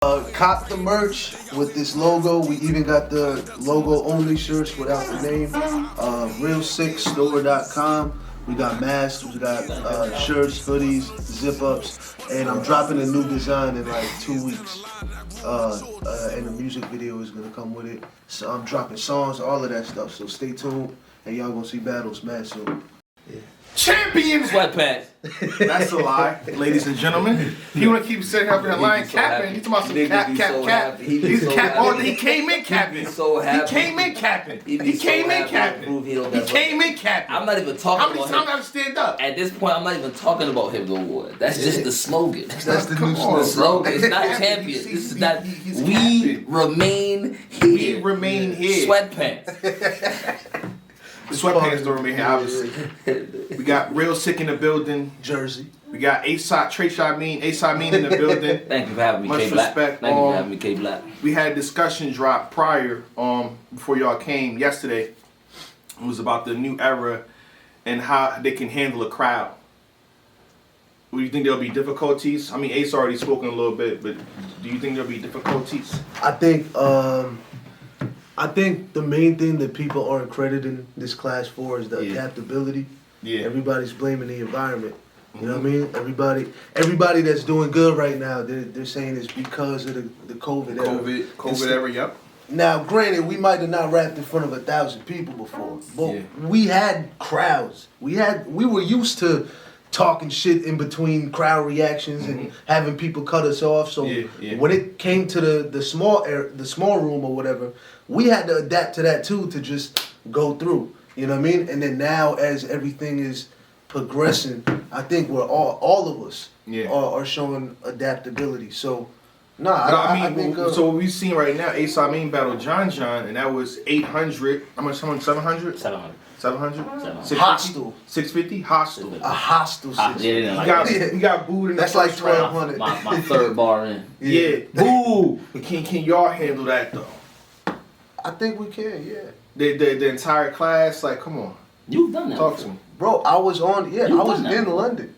Cop the merch with this logo. We even got the logo only shirts without the name. RealSickStore.com. We got masks, we got shirts, hoodies, zip ups, and I'm dropping a new design in like 2 weeks. And the music video is gonna come with it. So I'm dropping songs, all of that stuff. So stay tuned, and y'all gonna see battles mad soon. Yeah. Champion sweatpants. That's a lie, ladies and gentlemen. He wanna keep sitting up in the line capping. He's talking about some cap. He's cap. Oh, he came in capping. He came in capping. He came in capping. He came in capping. I'm not even talking. How many times I've stand up? At this point, I'm not even talking about him no more. That's just the slogan. That's the new slogan. The slogan. It's not champion. This is not. We remain here. We remain here. Sweatpants. The sweatpants don't remain here, obviously. We got Real Sick in the building. Jersey. We got Amin in the building. Thank you for having me, Much K-Blac. respect. Thank you for having me, K-Blac. We had a discussion drop prior, before y'all came yesterday. It was about the new era and how they can handle a crowd. Do you think there'll be difficulties? I mean, Ace already spoken a little bit, but do you think there'll be difficulties? I think the main thing that people aren't crediting this class for is the adaptability. Yeah. Everybody's blaming the environment. You know what I mean? Everybody that's doing good right now, they're saying it's because of the COVID era. COVID era, yep. Now, granted, we might have not rapped in front of 1,000 people before, but we had crowds. We were used to talking shit in between crowd reactions and having people cut us off. So when it came to the small room or whatever, we had to adapt to that too, to just go through. You know what I mean? And then now, as everything is progressing, I think we're all of us are showing adaptability. So, I think so what we've seen right now, Amin battled John, and that was 800. How much? 700? 700. 700? Hostile. 650? Hostile. A hostile situation. We got booed in the That's like first round. 1,200. My third bar in. Yeah. Boo! But can y'all handle that though? I think we can, yeah. The entire class, like, come on. You've done that. Talk to me. Bro, I was in London.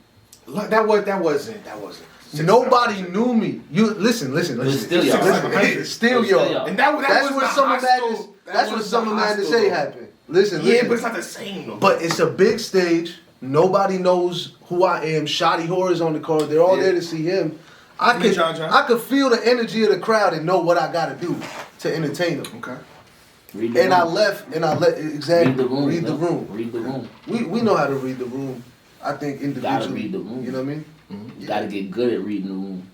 That wasn't. Nobody knew me. Listen. Still y'all. Still y'all. And that's what Summer Madness say happened. Listen. Yeah, but it's not the same though. But it's a big stage. Nobody knows who I am. Shoddy Horror's on the card. They're all there to see him. I could feel the energy of the crowd and know what I gotta do to entertain them. Okay. I let exactly read the room. We know how to read the room. I think individually. Gotta read the room. You know what I mean? You gotta get good at reading the room.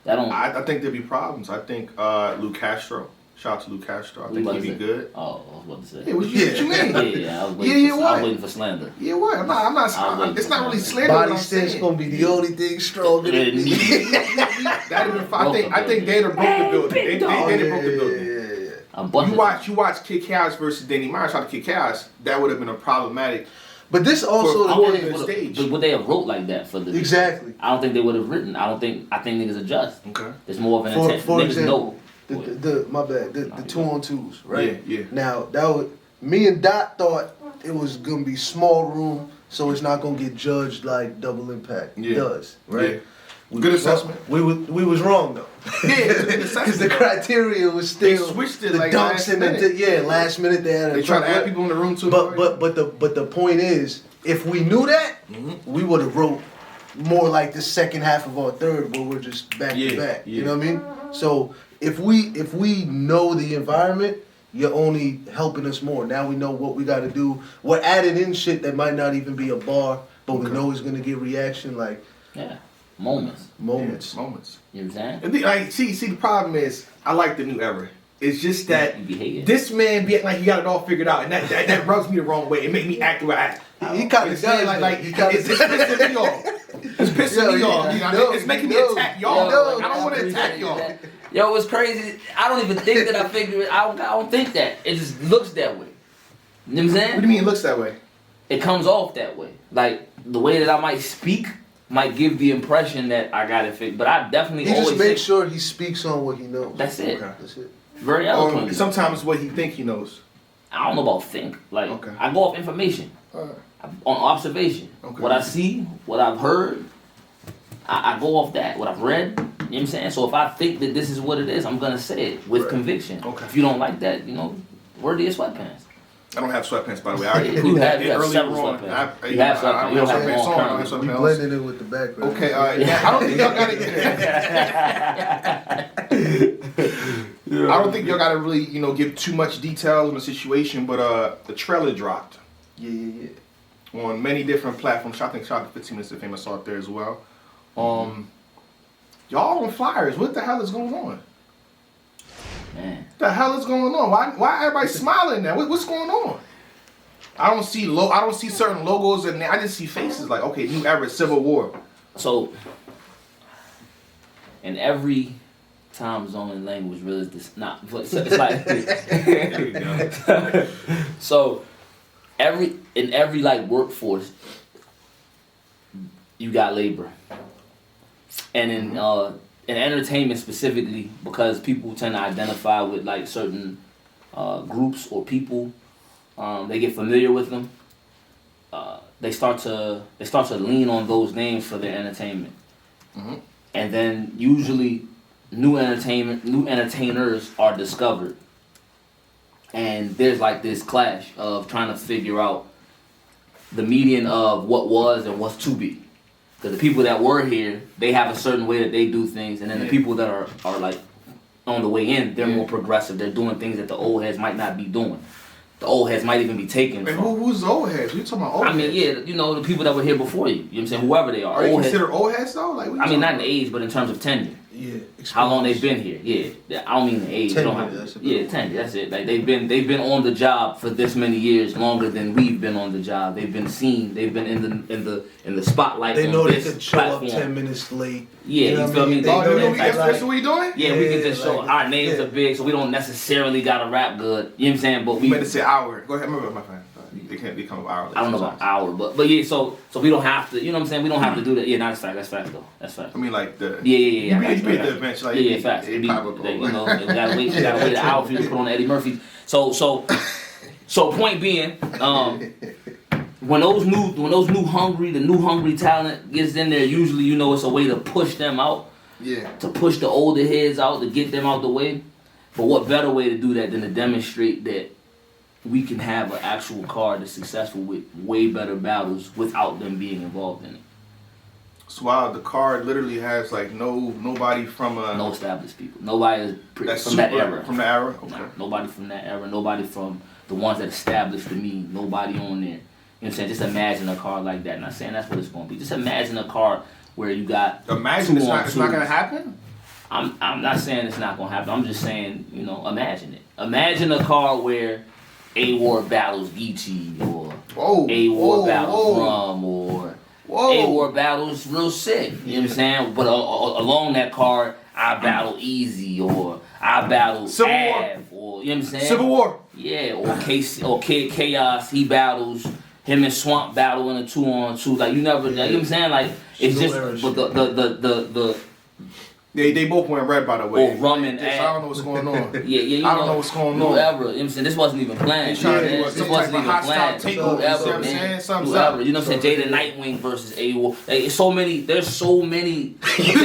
I think there'll be problems. I think Luke Castro. Shout out to Luke Castro. I think he'd be good. Oh, I was about to say. Yeah, what you mean? Yeah, I was waiting for slander. Yeah, what? I'm not. It's not really slander. Body stench gonna be the only thing stronger than me. That'd have been fine. I think they'd have broke the building. They'd have broke the building. You watch Kid Chaos versus Danny Myers. Shout out to Kid Chaos. That would have been a problematic. But this also would they have wrote like that for the exactly? I don't think they would have written. I think niggas adjust. Okay. There's more of an intent. For niggas example, know. The 2-on-2s, right? Yeah. Now me and Dot thought it was gonna be small room, so it's not gonna get judged like Double Impact does, right? Yeah. Good assessment. We was wrong though. Because the criteria was still they switched it the like dunks and last minute they had. They try to add people in the room too. But the point is, if we knew that, we would have wrote more like the second half of our third, where we're just back to back. You know what I mean? So if we know the environment, you're only helping us more. Now we know what we got to do. We're adding in shit that might not even be a bar, but we know it's gonna get reaction. Like moments. You know what I'm saying? And like, see, the problem is, I like the new era. It's just that this man be acting like he got it all figured out, and that rubs me the wrong way. It make me act the way I act. He kind of does. It's pissing me off. It's pissing me off. It's making me attack y'all. I don't want to attack y'all. Yo, it's crazy. I don't even think that I figure it. I don't think that. It just looks that way. You know what I'm saying? What do you mean it looks that way? It comes off that way. Like the way that I might speak might give the impression that I got it figured. But I definitely always just makes sure he speaks on what he knows. That's it. Okay. That's it. Very eloquent. Sometimes what he think he knows. I don't know about think. Like I go off information. On observation. Okay. What I see, what I've heard, I go off that. What I've read. You know what I'm saying? So if I think that this is what it is, I'm gonna say it with conviction. Okay. If you don't like that, wear your sweatpants. I don't have sweatpants, by the way. I already You included have that earlier several on. sweatpants. I You have sweatpants. You don't have sweatpants them on. I on don't have We sweatpants. blended in with the background. Okay, I don't think y'all I don't think y'all gotta really, give too much details on the situation, but the trailer dropped Yeah. on many different platforms. I think shout out to 15 Minutes of Fame, I saw it there as well. Y'all on flyers. What the hell is going on? Man. What the hell is going on? Why everybody smiling now? What's going on? I don't see certain logos in there. I just see faces like, okay, new era, Civil War. So, in every time zone and language, really, it's not. But it's like. There you go. So, in every like workforce, you got labor, and in entertainment specifically, because people tend to identify with like certain groups or people, they get familiar with them. They start to lean on those names for their entertainment, and then usually new entertainers are discovered, and there's like this clash of trying to figure out the median of what was and what's to be. Because the people that were here, they have a certain way that they do things, and then the people that are like on the way in, they're more progressive. They're doing things that the old heads might not be doing. The old heads might even be taken And from. who's the old heads? You talking about old heads? I mean, yeah, the people that were here before you. You know what I'm saying? Whoever they are. Are you Old heads. considered old heads though? Like, I mean, not in age, but in terms of tenure. Yeah. How long they've been here? Yeah, I don't mean the age. Tenure, Don't have, that's a good yeah, one. tenure. That's it. Like they've been on the job for this many years, longer than we've been on the job. They've been seen. They've been in the spotlight. They on know they this could show platform. up 10 minutes late. Yeah, you know feel what I me? mean? They Oh, know you that that's type- what we doing? Yeah, we can Yeah, just show like, our names yeah. are big, so we don't necessarily gotta rap good. You know what I'm saying? But we. You better say hour. Go ahead, remember my friend. They can't become hourly. I don't know about hour, but yeah, so we don't have to. You know what I'm saying? We don't have to do that. Yeah, that's fact though. That's fact. I mean, like the. Yeah. You Facts, be at facts. the bench, like. Yeah, facts. It Be- pop up. they- you know, you gotta wait an hour for you to put on Eddie Murphy. So point being, when those new hungry talent gets in there, usually it's a way to push them out, Yeah. to push the older heads out, to get them out the way. But what better way to do that than to demonstrate that we can have an actual card that's successful with way better battles without them being involved in it. So while the card literally has like nobody from a. No established people. Nobody is That's from that super- era. From the era. Okay. Nah, nobody from that era. Nobody from the ones that established the me. Nobody on there. You know what I'm saying? Just imagine a card like that. Not saying that's what it's going to be. Just imagine a card where you got. Imagine it's not 2-on-2s. gonna happen. I'm not saying it's not going to happen. I'm just saying, imagine it. Imagine a card where A-War battles Geechee or Whoa. A-War battles whoa. Rum or Whoa. A-War battles Real Sick. You know what I'm saying? But along that card, I battle Easy or I battle Civil War. Av or you know what I'm saying? Civil War. Yeah, or Kid Chaos, he battles him and Swamp battle in a 2-on-2. Like you never, you know what I'm saying? Like it's just, but the They both went red, by the way. Or Rum and I don't know what's going on. yeah, I don't know what's going on. Whoever, you know what I'm saying? This wasn't even planned. They trying to man. do This some wasn't type of even hostile planned. takeover, you see what Whoever, I'm man. saying? Something's Whoever, up. you know what I'm saying? Jada Nightwing versus A-War. Like, there's so many You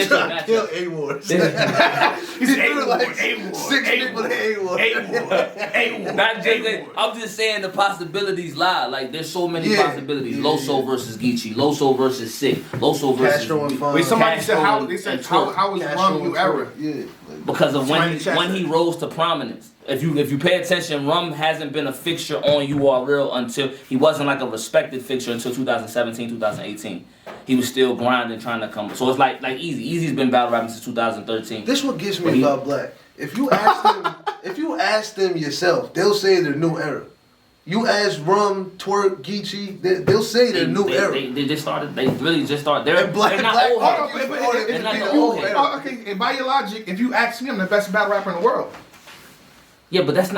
trying to kill A-Wars. He said Threw A-War, like A-War, 6 people to A-Wars. A-War. Not Jada. I'm just saying the possibilities lie. Like there's so many Yeah. possibilities. Yeah, Loso versus Geechee, Loso versus Sikh, Loso versus Castro and Fun. Wait, somebody said Castro how they said and how Twerk. was Castro Rum and new era? Twerk, yeah. Because of when Somebody he rose to prominence. If you pay attention, Rum hasn't been a fixture on URL until he wasn't like a respected fixture until 2017, 2018. He was still grinding, trying to come. So it's like Easy. Easy's been battle rapping since 2013. This what gets But me he- about Black. If you ask them yourself, they'll say they're new era. You ask Rum, Twerk, Geechee, they'll say they're new era. They just started. They really just started. They're And Black- not Black- old Hold heads. on, They're not if the you- old heads. Okay, and by your logic, if you ask me, I'm the best battle rapper in the world. Yeah, but that's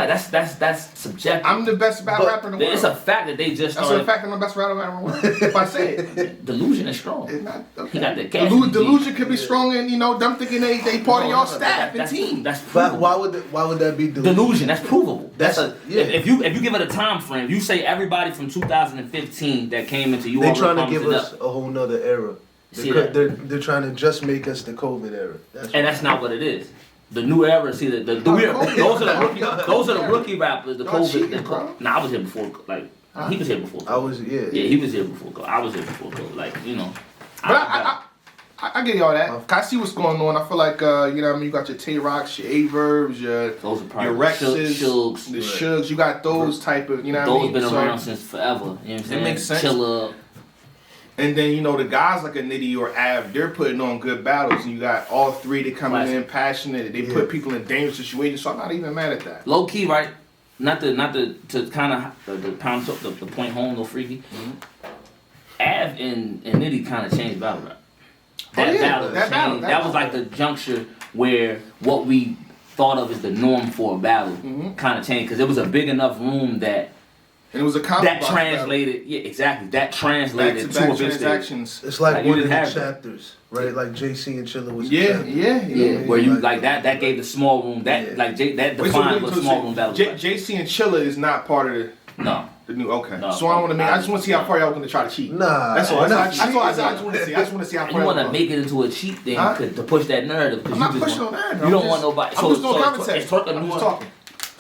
subjective. I'm the best battle But rapper in the world. It's a fact that they just That's started. a fact that I'm the best battle rapper in the world. If I say it. Delusion is strong. It's not, okay. He got the cash. Delusion could be strong and them thinking they part of y'all staff and team. That's But provable. why would that be Delusion. That's provable. That's a yeah. if you give it a time frame, you say everybody from 2015 that came into you. They trying to give us a whole nother era. See that? They're trying to just make us the COVID era. That's not what it is. The new era, see those are the rookie rappers. The COVID. Nah, I was here before. Like he was here before. COVID. Yeah, he was here before COVID. I was here before COVID. Like But I get y'all that. I see what's going on. I feel like you know what I mean. You got your Tay Rocks, your Averbs, your Rexes, the Shugs. You got those type of you know what I mean. Those been around since forever. You know what I'm saying? It makes sense. Chilla. And then you know the guys like a Nitty or Av, they're putting on good battles, and you got all three. They coming in passionate. They put people in dangerous situations. So I'm not even mad at that. Low key, right? Not to kind of the pound the point home, no freaky. Mm-hmm. Av and Nitty kind of changed battle rap. That was like the juncture where what we thought of as the norm for a battle kind of changed because it was a big enough room that. And it was a that translated, battle. Yeah, exactly. That translated to a big transactions. It's like one of the chapters, right? Like JC and Chilla was. Yeah. Where you like that gave the small room that defined what small room battle was. JC and Chilla is not part of the new. Okay. No, so I want to make. I just want to see how far y'all going to try to cheat. Nah. That's all. That's all I just want to see. I just want to see how far. You want to make it into a cheat thing to push that narrative. I'm not pushing on that. You don't want nobody. I'm just doing commentary. Is Twerk a new talking?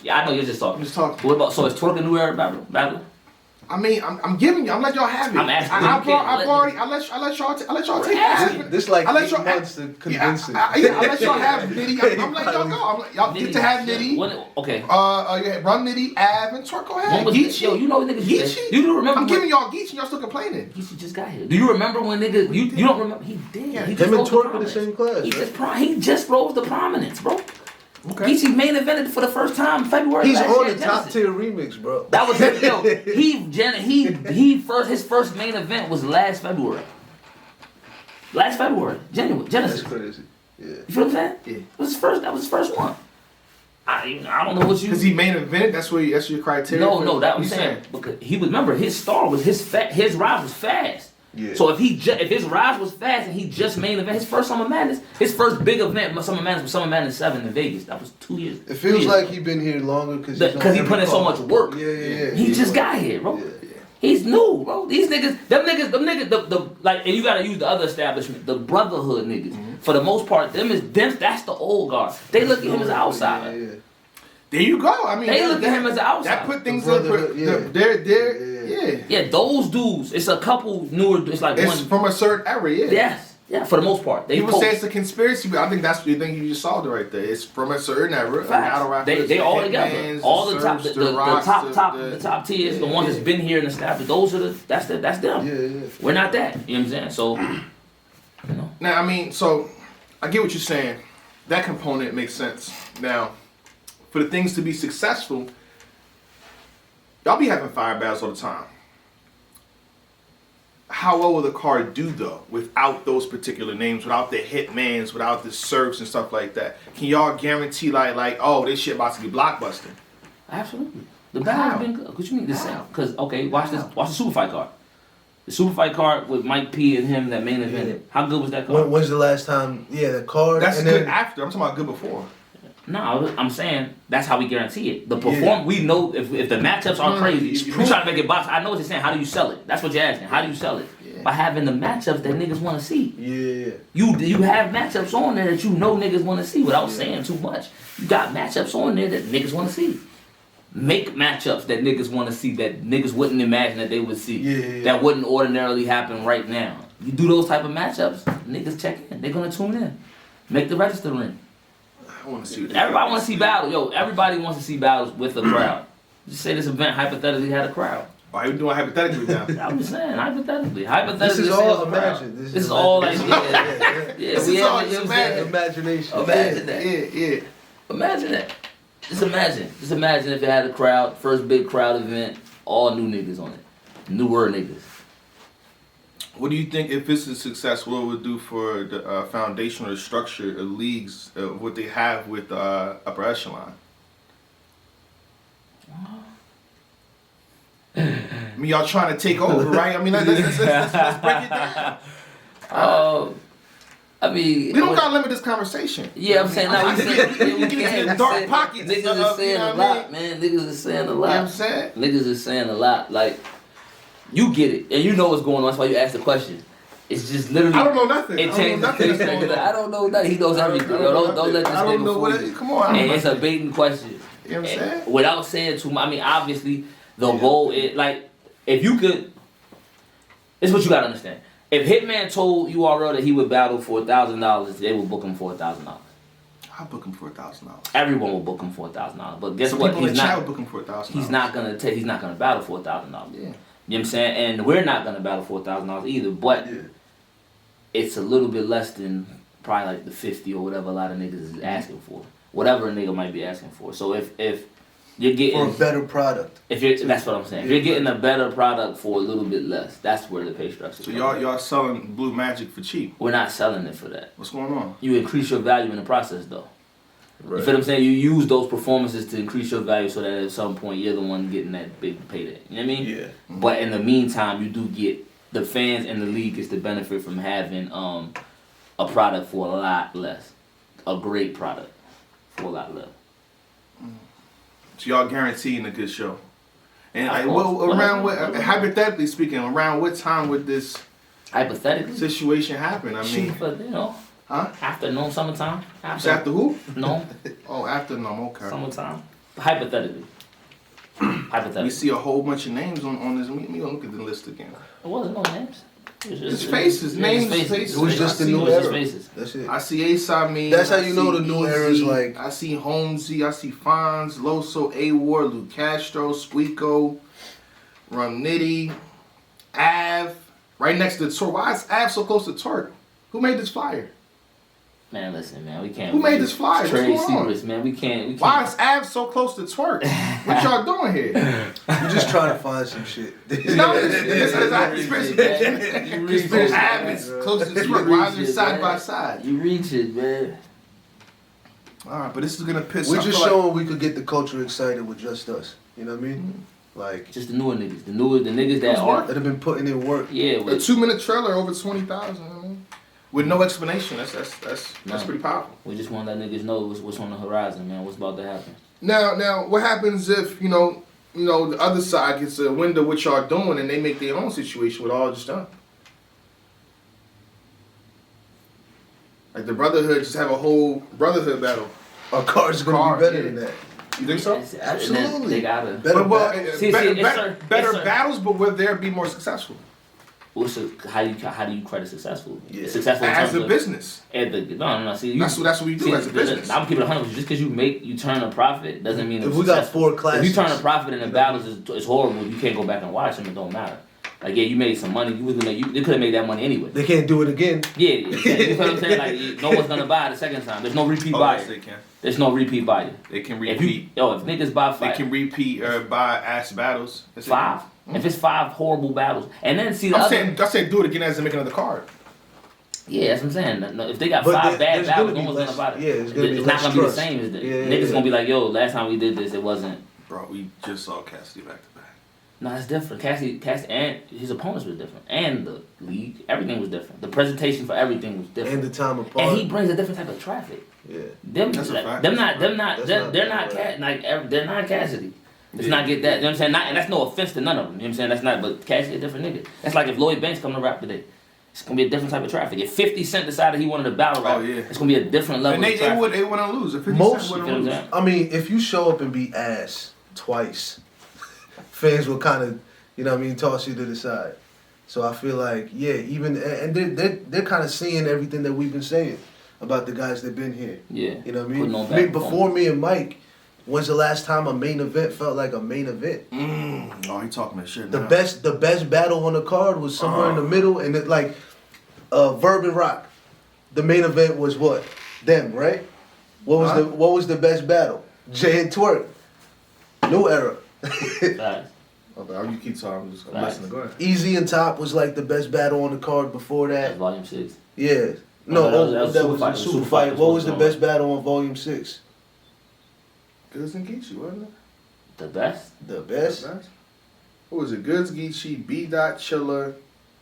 Yeah, I know you're just talking. I'm just talking. What about is Twerk a new era battle? I mean, I'm giving you. I'm letting y'all have it. I'm asking. I let y'all take it. This like 8 months to convince it. I let y'all have Nitty. I'm letting y'all go. Y'all get to have Nitty. Okay. Run Nitty, Av, and Twerk. Go ahead. Geechee. Yo, you know niggas. Geechee. You do remember? I'm giving y'all Geechee. Y'all still complaining. Geechee just got here. Do you remember when niggas? You don't remember? He did. Yeah, him and Twerk in the same class. He just rose to prominence, bro. Okay. Geechee main evented for the first time in February. He's on the top tier remix, bro. That was him. His first main event was last February. Genesis. That's crazy. Yeah. You feel what I'm saying? Yeah. That was his first one. I don't know what you. Because he main evented. That's your criteria. No, that was saying because he was. Remember, his star was his rise was fast. Yeah. So if his rise was fast and he just main event his first Summer Madness, his first big event Summer Madness was Summer Madness 7 in Vegas. That was 2 years. It feels like he's been here longer because he put in so much work. Yeah. He just got here, bro. Yeah. He's new, bro. These niggas, them niggas, like, and you gotta use the other establishment, the brotherhood niggas. For the most part, that's the old guard. They look at him as an outsider. Yeah. There you go. I mean, they look at him as an outsider. That put things in. They're those dudes. It's a couple newer. It's like it's from a certain era. Yes. Yeah. For the most part, people say it's a conspiracy, but I think that's the thing you just solved it right there. It's from a certain era. They all together. All the top tiers, the ones that's been here and established. Those are that's them. Yeah. We're not that. You know what I'm saying? So, you know. Now, I mean, so I get what you're saying. That component makes sense. Now, for the things to be successful, y'all be having fire battles all the time. How well will the card do though, without those particular names, without the hitmans, without the surfs and stuff like that? Can y'all guarantee like, oh, this shit about to be blockbuster? Absolutely. The battle's been good. What you mean the same? Because watch the super fight card. The super fight card with Mike P and him that main event. Yeah. How good was that card? When's the last time? Yeah, the card. That's good after. I'm talking about good before. No, I'm saying that's how we guarantee it. The we know if the matchups are crazy. You try to make it box. I know what you're saying. How do you sell it? That's what you're asking. How do you sell it? Yeah. By having the matchups that niggas want to see. Yeah. You have matchups on there that you know niggas want to see without saying too much. You got matchups on there that niggas want to see. Make matchups that niggas want to see that niggas wouldn't imagine that they would see. Yeah. That wouldn't ordinarily happen right now. You do those type of matchups, niggas check in. They're gonna tune in. Make the register ring. I want to see. Everybody wants to see battles. Yo, everybody wants to see battles with a crowd. Just say this event hypothetically had a crowd. Why are you doing hypothetically now? I'm just saying hypothetically. This is all imagined. This is all like This is all imagination. Imagine that. Yeah. Imagine that. Just imagine if it had a crowd, first big crowd event, all new niggas on it, newer niggas. What do you think, if this is successful, what it would do for the foundation or the structure of leagues, what they have with upper echelon? I mean, y'all trying to take over, right? I mean, let's break it down. I mean, we don't gotta limit this conversation. Yeah, I'm saying now we get into dark pockets. Niggas is saying a lot, man. Niggas is saying a lot. You know what I'm saying? Niggas is saying a lot. Like, you get it, and you know what's going on. That's why you asked the question. It's just literally. I don't know nothing. It I don't changed know the nothing face that's going factor. on. I don't know nothing. He knows everything. Don't let this I don't nigga know fool what you. it, come on. And it's a baiting question. You know what I'm saying? Without saying too much, I mean, obviously, the goal is, like, if you could, it's what you gotta understand. If Hitman told URL that he would battle for $1,000, they would book him for $1,000. I'll book him for $1,000. Everyone will book him for $1,000. But guess Some what? people in the chat will book him for $1,000. He's not gonna battle for $1,000. Yeah. You know what I'm saying? And we're not gonna battle for $1,000 either. But it's a little bit less than probably like the 50 or whatever a lot of niggas is asking for. Whatever a nigga might be asking for. So if you're getting for a better product. That's what I'm saying. If you're getting a better product for a little bit less, that's where the pay structure. So y'all selling Blue Magic for cheap? We're not selling it for that. What's going on? You increase your value in the process, though. Right. You feel what I'm saying? You use those performances to increase your value, so that at some point you're the one getting that big payday. You know what I mean? Yeah. But in the meantime, you do get the fans and the league gets to benefit from having a product for a lot less, a great product for a lot less. So y'all guaranteeing a good show. And hypothetically speaking, around what time would this Hypothetically, situation happen? I mean, but huh? afternoon, summertime. It's after who? No, Oh, after okay. summertime. Hypothetically. Hypothetically. We see a whole bunch of names on this. Let me go look at the list again. It wasn't no names. It's faces, names, faces. It was just the new era. That's it. I see Amin. That's how you know the new era is like. I see Holmesy, I see Fonz, Loso, A-War, Lou Castro, Squeako, Rum Nitty, Av, right next to Torque. Why is Av so close to Torque? Who made this flyer? Man, listen, man, we can't. Who made this flyer? Trade What's going on? secrets, man. We can't. Why is Av so close to Twerk? What y'all doing here? You're just trying to find some shit. No, this is not You reach it, Av is close to Twerk. Why is it side by side? You reach it, man. Alright, but this is gonna piss We're off. just showing we could get the culture excited with just us. You know what I mean? Like Just the newer niggas, the niggas that are. that have been putting in work. Yeah, A 2-minute trailer over 20,000. I mean, with no explanation. That's pretty powerful. We just want to let niggas know what's on the horizon, man. What's about to happen. Now, what happens if the other side gets a window of what y'all doing and they make their own situation with all just done? Like the Brotherhood just have a whole Brotherhood battle. Our card's gonna be better than that. You think so? Absolutely. They gotta. Better Better battles, but will there be more successful? How do you credit successful? Yeah. Successful in As terms a business. No. See, That's what we do as a business. I'm keeping it 100. Just because you turn a profit doesn't mean If it's we got successful. 4 classes, If you turn a profit and the battles is horrible, you can't go back and watch them. It don't matter. Like you made some money. They could have made that money anyway. they can't do it again. Yeah, you know what I'm saying? Like no one's gonna buy it the second time. There's no repeat buyer. Yes, they can. There's no repeat buyer. They can If repeat. if niggas buy 5, They can repeat or buy ass battles. Yes, they 5. can. If it's 5 horrible battles, and then see the I'm other. saying do it again as to make another card. Yeah, that's what I'm saying. No, if they got But 5 bad there's battles, gonna no be one's less- gonna buy it. yeah, it's gonna be It's less not gonna be the trust. same as that. Yeah, Niggas yeah. gonna be like, yo, last time we did this, it wasn't. Bro, we just saw Cassidy back to back. No, it's different. Cassie, and his opponents were different, and the league, everything was different. The presentation for everything was different. And the time apart. And he brings a different type of traffic. Yeah. That's a fact. They're That's not Cassidy. Let's not get that. You know what I'm saying? And that's no offense to none of them. You know what I'm saying? That's not. But Cassidy a different nigga. That's like if Lloyd Banks come to rap today. It's gonna be a different type of traffic. If 50 Cent decided he wanted to battle rap, it's gonna be a different level And of traffic. they wouldn't lose. If 50 Most- Cent You feel wouldn't what I'm lose. saying? I mean, if you show up and beat ass twice, fans will kind of, toss you to the side. So I feel like, yeah, even and they're kind of seeing everything that we've been saying about the guys that've been here. Yeah. You know what I Putting on mean? back Before me and Mike, when's the last time a main event felt like a main event? Oh, he talking that shit. The now. best battle on the card was somewhere in the middle, and it like Verb and Rock. The main event was what? Them, right? What was the best battle? Jay and Twerk. New era. Facts. Okay, you keep talking. I'm just Right. listening. Go ahead. Easy and Top was like the best battle on the card before That's that. volume 6. Yeah. No, that was that Super was Fight. a super fight. What was the best battle on Volume 6? Goods and Geechee, wasn't it? The best? The best? What was it? Goods, Geechee, B. Dot, Chiller.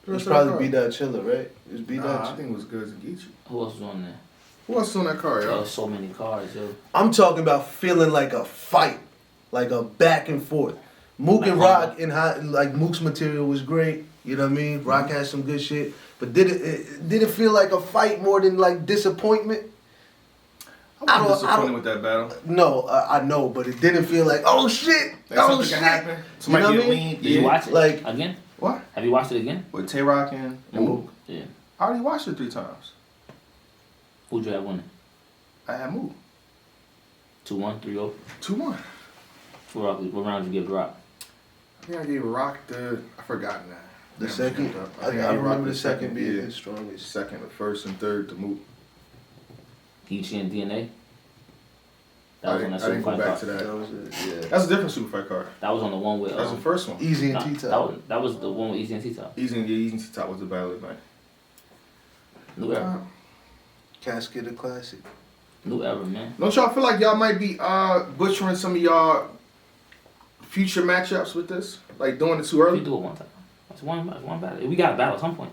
It's probably B. Dot Chiller, right? It was B. Nah, Dot. I think it was Goods and Geechee. Who else was on there? Who else on that card, There y'all? was so many cards, yo. I'm talking about feeling like a fight, like a back and forth. Mook and Rock and Mook's material was great. You know what I mean? Rock had some good shit. But did it feel like a fight more than like disappointment? I was disappointed with that battle. No, I know, but it didn't feel like, oh shit, Like oh something shit. can happen. Somebody You know get what I mean? lean. Did you watch it Like- again? What? Have you watched it again? With Tay-Rock and Mook. Yeah. I already watched it 3 times. Who'd you have winning? I had Mook. 2-1, 3-0. 2-1. What round did you give Rock? I think I gave Rock I forgot now. The Damn, second, I I think I gave Rock remember the second being yeah. his strongest. Second, the first, and third to Mook. Geechee and DNA? I didn't go back to that. That was it, yeah. That's a different super fight card. That was on the one with. That's the first one. Easy and nah, T-Top. that was the one with Easy and T-Top. Easy and T-Top was the battle of the night. New era. Casket of Classic. New era, man. Don't y'all feel like y'all might be butchering some of y'all future matchups with this? Like doing it too We early? do it one time. That's one battle. We got a battle at some point.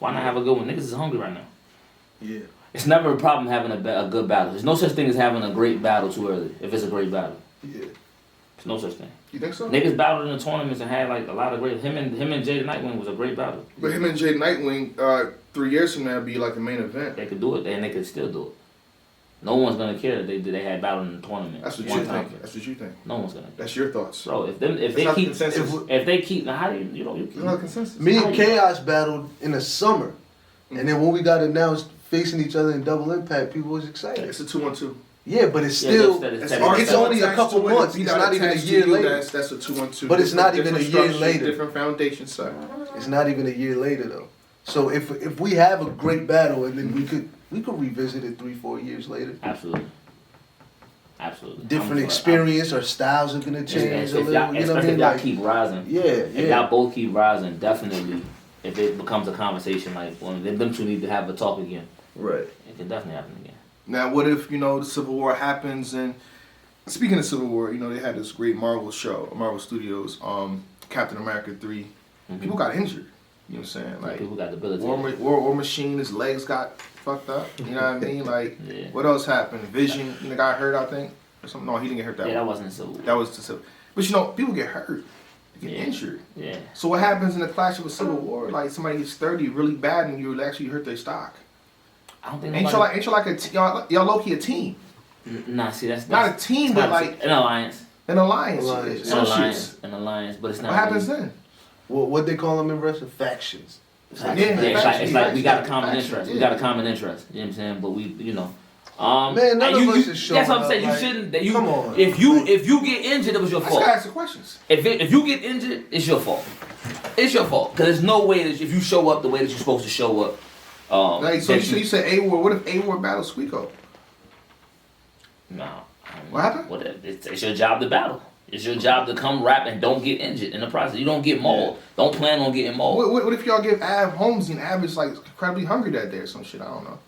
Why not have a good one? Niggas is hungry right now. Yeah. It's never a problem having a good battle. There's no such thing as having a great battle too early. If it's a great battle, Yeah. there's no such thing. You think so? Niggas battled in the tournaments and had like a lot of great. Him and Jay the Nightwing was a great battle. But him and Jay Nightwing, 3 years from now, be like the main event. They could do it, and they could still do it. No one's gonna care that they had battled in the tournament. That's what one you time. think. That's what you think. No one's gonna care. That's your thoughts. Bro, if That's they not keep consensus. if they keep now how do you It's not a consensus. Me and Chaos battled in the summer. And then when we got announced facing each other in Double Impact, people was excited. It's a 2-1-2. Yeah, but it's Yeah, still, that's- it's only a couple months. It's not even a year later. That's a 2-1-2. But it's not Different even a year structure, later. Different foundation, sir. It's not even a year later though. So if we have a great battle and then we could revisit it 3-4 years later. Absolutely. Absolutely. Different experience, our styles are gonna change a little. You know what I Especially mean? if y'all Like, keep rising. yeah, If y'all yeah. both keep rising, definitely. If it becomes a conversation like when them two need to have a talk again, Right. it can definitely happen again. Now, what if, the Civil War happens and, speaking of Civil War, they had this great Marvel show, Marvel Studios, Captain America 3. Mhm. People got injured. You know what I'm saying? Like, People got debilitated. War Machine, his legs got fucked up. You know what I mean? Like, Yeah. what else happened? Vision, the guy hurt, I think. Or something. No, he didn't get hurt that Yeah, way. that wasn't so. That was just but people get hurt. They get Yeah. injured. Yeah. So what happens in the clash of a Civil War? Like somebody gets 30 really bad and you actually hurt their stock. I don't think Ain't y'all like y'all low key a team? Nah, see that's Not a team, it's but not like an alliance. an alliance. Alliance. An Associates. alliance. An alliance, but it's not. What happens really- then? What they call them in wrestling? Factions. Yeah, Yeah, it's like we got a faction, common faction, interest. yeah. We got a common interest. You know what I'm saying? But we, Man, none and of us is showing That's what I'm up, saying. You like, shouldn't. come on. If you get injured, it was your I just fault. gotta ask the questions. If you get injured, it's your fault. It's your fault. Because there's no way that if you show up the way that you're supposed to show up. Like so, that you said A-War. What if A-War battles Squeako? No. What happened? It's your job to battle. It's your job to come rap and don't get injured in the process. You don't get mauled. Don't plan on getting mauled. What if y'all give Av Holmesy and Av is like incredibly hungry that day or some shit? I don't know.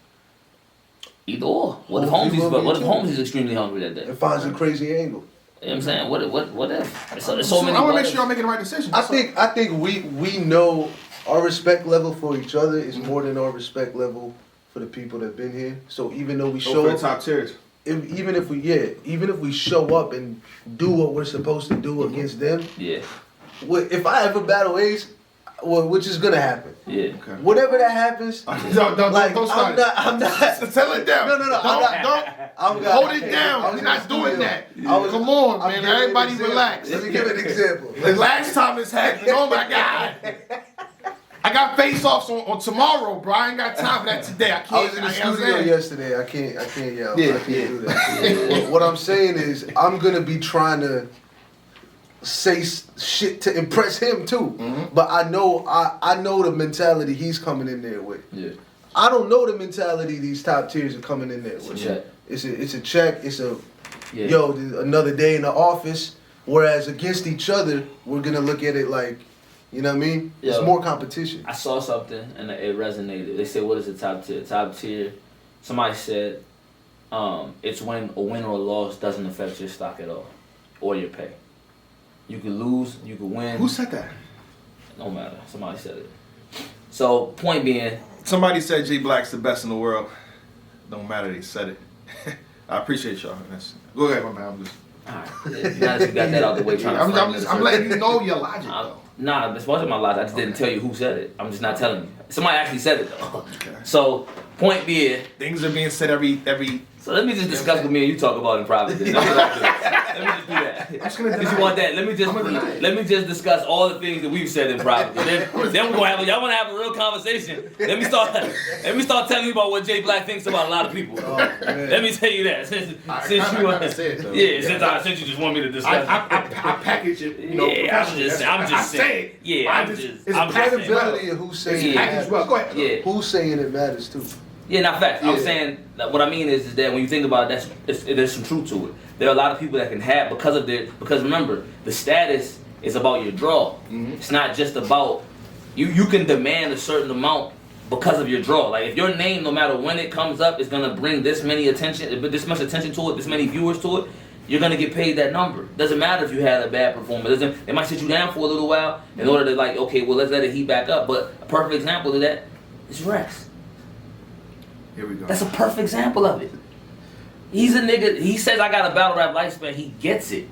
Either or. What if Holmes, he will What be if too. Holmes is extremely hungry that day? It finds a crazy angle. You know what I'm saying? What if? There's so many. I want to what make ifs. sure y'all making the right decision. I think we know our respect level for each other is more than our respect level for the people that've been here. So even though we Go show for the up, top tiers. even if we show up and do what we're supposed to do against them, Yeah. if I ever battle Ace, which is gonna happen, Yeah. Okay. whatever that happens, Don't start. I'm not. Settle it down. No, I'm not. Hold it down. We're not doing that. Come on, I'm man. giving an Everybody example. relax. Let me give an example. The last time this happened, oh my God. I got face-offs on tomorrow, bro. I ain't got time for that today. I I can't. was in the you know what I'm studio saying? yesterday. I can't yell. Yeah, I can't yeah. do that. What I'm saying is, I'm gonna be trying to say shit to impress him too. Mhm. But I know the mentality he's coming in there with. Yeah. I don't know the mentality these top tiers are coming in there with. check. It's a check. It's a Yeah. yo, another day in the office. Whereas against each other, we're gonna look at it like, you know what I mean? It's Yo. more competition. I saw something and it resonated. They said, "What is the top tier?" Top tier. Somebody said, "It's when a win or a loss doesn't affect your stock at all, or your pay. You can lose, you can win. Who said that? No matter. Somebody said it. So point being, Somebody said Jayblack's the best in the world. Don't matter, they said it. I appreciate y'all. Go ahead, my man. Alright, now that you got that out the way, trying to I'm letting you know your logic, though. Nah, this wasn't my logic. I just didn't tell you who said it. I'm just not telling you. Somebody actually said it though. Okay. So, point being, things are being said every. So let me just discuss what me and you talk about in private. Then. Let me just do that. I'm just gonna If you want that, let me just discuss all the things that we've said in private. Then we're gonna have y'all wanna have a real conversation. Let me start telling you about what Jayblac thinks about a lot of people. Let me tell you that. Since you just want me to discuss. I package it. You know, yeah, I'm just saying. Yeah, it's credibility of who's saying it matters. Well, go ahead. Yeah. Who's saying it matters too. Yeah, not facts. I'm saying that what I mean is that when you think about it, there's some truth to it. There are a lot of people that can have because remember, the status is about your draw. Mm-hmm. It's not just about you can demand a certain amount because of your draw. Like if your name, no matter when it comes up, is gonna bring this much attention to it, this many viewers to it, you're gonna get paid that number. Doesn't matter if you had a bad performance. They might sit you down for a little while in order to like, okay, well let's let it heat back up. But a perfect example of that is Rex. Here we go. That's a perfect example of it. He's a nigga. He says I got a battle rap lifespan. He gets it.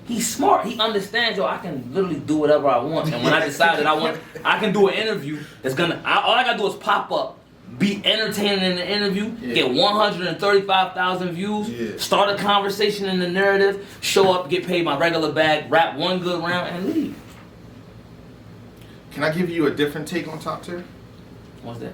He's smart. He understands. Yo, I can literally do whatever I want. And when I decide that I can do an interview that's gonna. All I gotta do is pop up, be entertaining in the interview, get 135,000 views, start a conversation in the narrative, show up, get paid my regular bag, rap one good round, and leave. Can I give you a different take on top tier? What's that?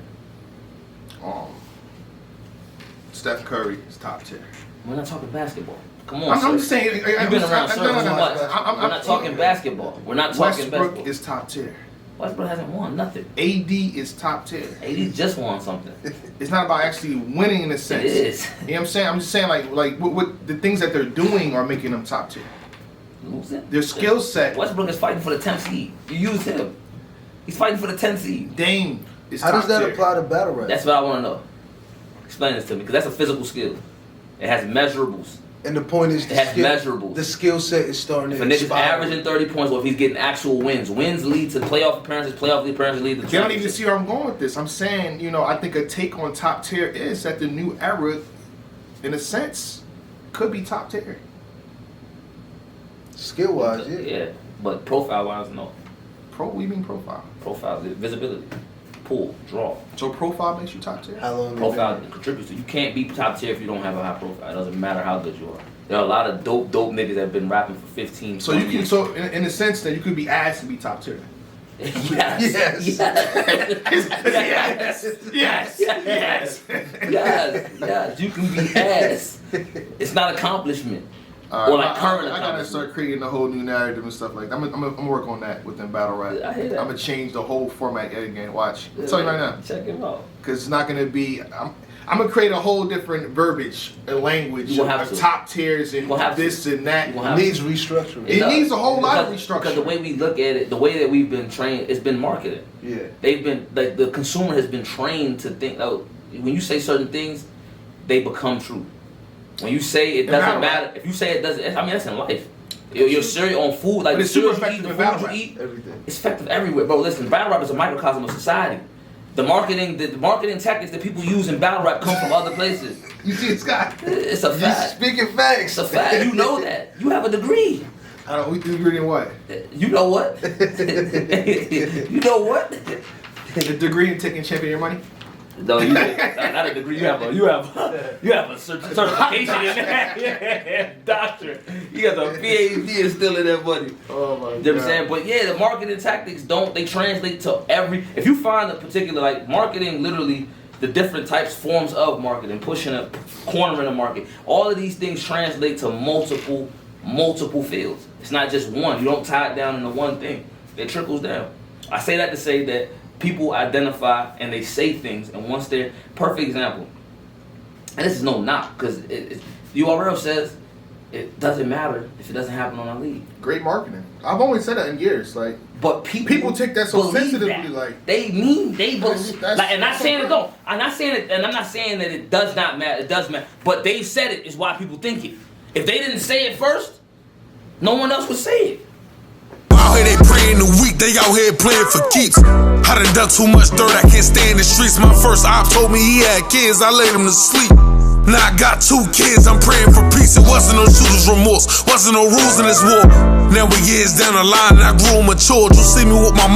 Steph Curry is top tier. We're not talking basketball. Come on, I'm just saying. You've been around circles too much. We're not talking basketball. We're not talking basketball. Westbrook is top tier. Westbrook hasn't won nothing. AD is top tier. AD just won something. It's not about actually winning in a sense. It is. You know what I'm saying? I'm just saying like what the things that they're doing are making them top tier. Losing. Their skill set. Westbrook is fighting for the 10th seed. You use him. He's fighting for the 10th seed. Dame is How top does that tier. apply to battle rap? That's what I want to know. Explain this to me, because that's a physical skill. It has measurables. And the point is, It has measurables. The skill set is starting If to a nigga's expire. averaging 30 points, or if he's getting actual wins lead to playoff appearances lead to They don't even see where I'm going with this. I'm saying, you know, I think a take on top tier is that the new era, in a sense, could be top tier. Skill wise, yeah. Yeah, but profile wise, no. We mean profile. Profile, visibility, pull, draw. So profile makes you top tier? How long? Profile contributes to. You can't be top tier if you don't have a high profile. It doesn't matter how good you are. There are a lot of dope niggas that have been rapping for 15. So you can, so in a sense that you could be ass and be top tier. Yes. Yes. Yes. You can be ass. It's not accomplishment. Or like current I gotta start creating a whole new narrative and stuff like that. I'm gonna work on that within battle rap. I hear that. I'm gonna change the whole format again. Watch. I'm telling you right now. Check him out. Because it's not gonna be. I'm gonna create a whole different verbiage and language You gonna have of to. top tiers and this and that. It needs restructuring. It needs a whole lot of restructuring. Because the way we look at it, the way that we've been trained, it's been marketed. Yeah. They've been like the consumer has been trained to think. Oh, when you say certain things, they become true. When you say it doesn't matter, if you say it doesn't, I mean that's in life. Your cereal on food, like the cereal you eat, the food you eat, everything. it's effective everywhere, bro. Listen, battle rap is a microcosm of society. The marketing tactics that people use in battle rap come from other places. You see this guy? It's a fact. You speaking facts. It's a fact. You know that. You have a degree. I don't. We degree in what? You know what? You know what? The degree in taking champion money. No, you not a degree. You have a certification in that. Yeah, doctor. You got a PhD and still in that money. Oh my god. You know what I'm saying? But yeah, the marketing tactics they translate to every. If you find a particular like marketing, literally the different forms of marketing, pushing a corner in the market. All of these things translate to multiple fields. It's not just one. You don't tie it down into one thing. It trickles down. I say that to say that people identify and they say things, and once they're perfect example, and this is no knock because the URL says it doesn't matter if it doesn't happen on our league. Great marketing. I've always said that in years. Like, but people take that so believe sensitively. that. Like they believe. Like, and not saying it don't. I'm not saying it, and I'm not saying that it does not matter. It does matter. But they said it is why people think it. If they didn't say it first, no one else would say it. Out here they praying the week, they out here playing for keeps. I done done too much dirt, I can't stay in the streets. My first op told me he had kids, I laid him to sleep. Now I got 2 kids, I'm praying for peace. It wasn't no shooter's remorse, wasn't no rules in this war. Now we years down the line and I grew and matured. You see me with my